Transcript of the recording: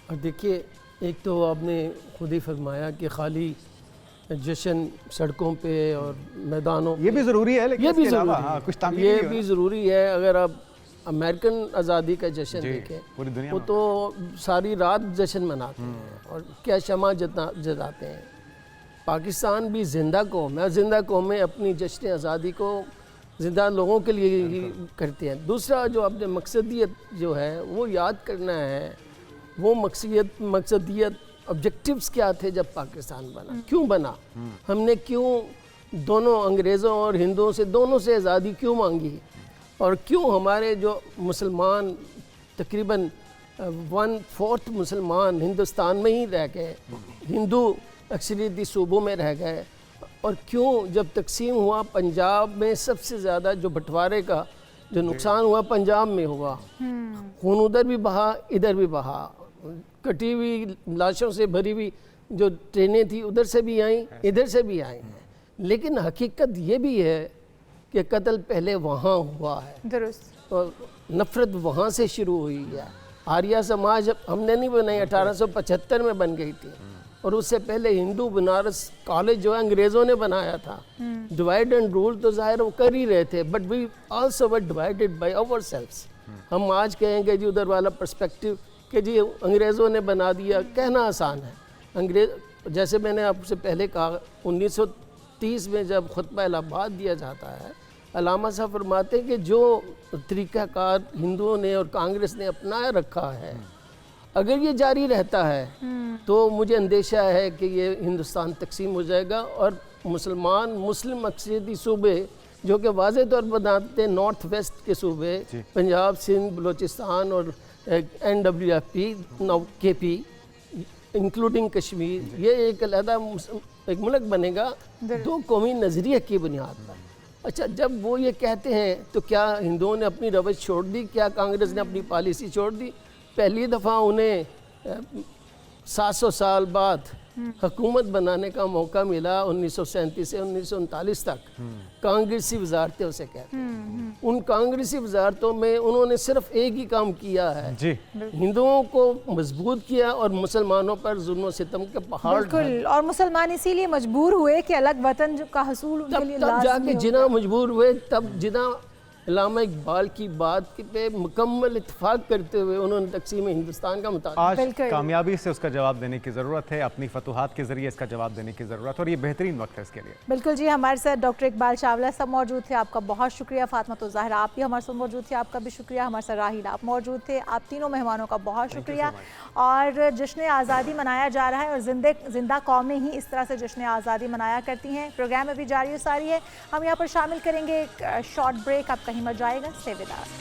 اور دیکھیے، ایک تو آپ نے خود ہی فرمایا کہ خالی جشن سڑکوں پہ اور میدانوں یہ بھی ضروری ہے، لیکن یہ اس بھی کے علاوہ ضروری ہے، کچھ تعمیر یہ بھی ضروری ہے۔ اگر آپ امریکن آزادی کا جشن دیکھیں، پوری دنیا وہ تو ساری رات جشن مناتے ہیں اور کیا شمع جلاتے ہیں۔ پاکستان بھی زندہ قوم ہے، زندہ قومیں اپنی جشن آزادی کو زندہ لوگوں کے لیے ہی کرتے ہیں۔ دوسرا جو آپ نے مقصدیت جو ہے وہ یاد کرنا ہے، وہ مقصدیت آبجیکٹیوز کیا تھے جب پاکستان بنا، کیوں بنا، ہم نے کیوں دونوں انگریزوں اور ہندوؤں سے دونوں سے آزادی کیوں مانگی، اور کیوں ہمارے جو مسلمان تقریباً 1/4 مسلمان ہندوستان میں ہی رہ گئے، ہندو اکثریتی صوبوں میں رہ گئے، اور کیوں جب تقسیم ہوا پنجاب میں سب سے زیادہ جو بٹوارے کا جو نقصان ہوا پنجاب میں ہوا، خون ادھر بھی بہا ادھر بھی بہا، کٹی ہوئی لاشوں سے بھری ہوئی جو ٹرینیں تھیں ادھر سے بھی آئیں ادھر سے بھی آئیں ہیں، لیکن حقیقت یہ بھی ہے کہ قتل پہلے وہاں ہوا ہے، درست، اور نفرت وہاں سے شروع ہوئی ہے۔ آریہ سماج ہم نے نہیں بنائی، 1875 میں بن گئی تھی، اور اس سے پہلے ہندو بنارس کالج جو ہے انگریزوں نے بنایا تھا۔ ڈیوائڈ اینڈ رول تو ظاہر وہ کر ہی رہے تھے، but we also were divided by ourselves. ہم آج کہیں گے جی ادھر والا پرسپیکٹیو کہ جی انگریزوں نے بنا دیا، کہنا آسان ہے۔ جیسے میں نے آپ سے پہلے کہا، 1930 میں جب خطبہ الہ آباد دیا جاتا ہے، علامہ صاحب فرماتے ہیں کہ جو طریقہ کار ہندوؤں نے اور کانگریس نے اپنایا رکھا ہے، اگر یہ جاری رہتا ہے تو مجھے اندیشہ ہے کہ یہ ہندوستان تقسیم ہو جائے گا، اور مسلم اکثریتی صوبے جو کہ واضح طور پر بتاتے ہیں، نارتھ ویسٹ کے صوبے پنجاب، سندھ، بلوچستان اور NWFP، KP انکلوڈنگ کشمیر، یہ ایک علیحدہ ایک ملک بنے گا دو قومی نظریے کی بنیاد پر۔ اچھا، جب وہ یہ کہتے ہیں تو کیا ہندوؤں نے اپنی روش چھوڑ دی؟ کیا کانگریس نے اپنی پالیسی چھوڑ دی؟ پہلی دفعہ انہیں 700 سال بعد حکومت بنانے کا موقع ملا، 1937 سے 1939 تک۔ کانگریسی وزارتیں اسے کہتے ہیں۔ ان کانگریسی وزارتوں میں انہوں نے صرف ایک ہی کام کیا ہے، ہندوؤں کو مضبوط کیا اور مسلمانوں پر ظلم و ستم کے پہاڑ بالکل، اور مسلمان اسی لیے مجبور ہوئے کہ الگ وطن کا حصول ان کے لیے تب جا لازمی کے جناح مجبور ہوئے، تب جناح علامہ اقبال کی بات پہ مکمل اتفاق کرتے ہوئے انہوں نے تقسیم ہندوستان کا مطالبہ۔ آج کامیابی سے اس کا جواب دینے کی ضرورت ہے، اپنی فتوحات کے ذریعے اس کا جواب دینے کی ضرورت ہے، اور یہ بہترین وقت ہے اس کے لیے۔ بالکل جی، ہمارے ساتھ ڈاکٹر اقبال چاولہ صاحب موجود تھے، آپ کا بہت شکریہ۔ فاطمہ الزہرا آپ بھی ہمارے ساتھ موجود تھے، آپ کا بھی شکریہ۔ ہمارے ساتھ راحیل آپ موجود تھے، آپ تینوں مہمانوں کا بہت شکریہ۔ اور جشن آزادی منایا جا رہا ہے، اور زندہ قومیں ہی اس طرح سے جشن آزادی منایا کرتی ہیں۔ پروگرام ابھی جاری و ساری ہے، ہم یہاں پر شامل کریں گے ایک شارٹ بریک، آپ کہیں مت جائے گا، stay with us۔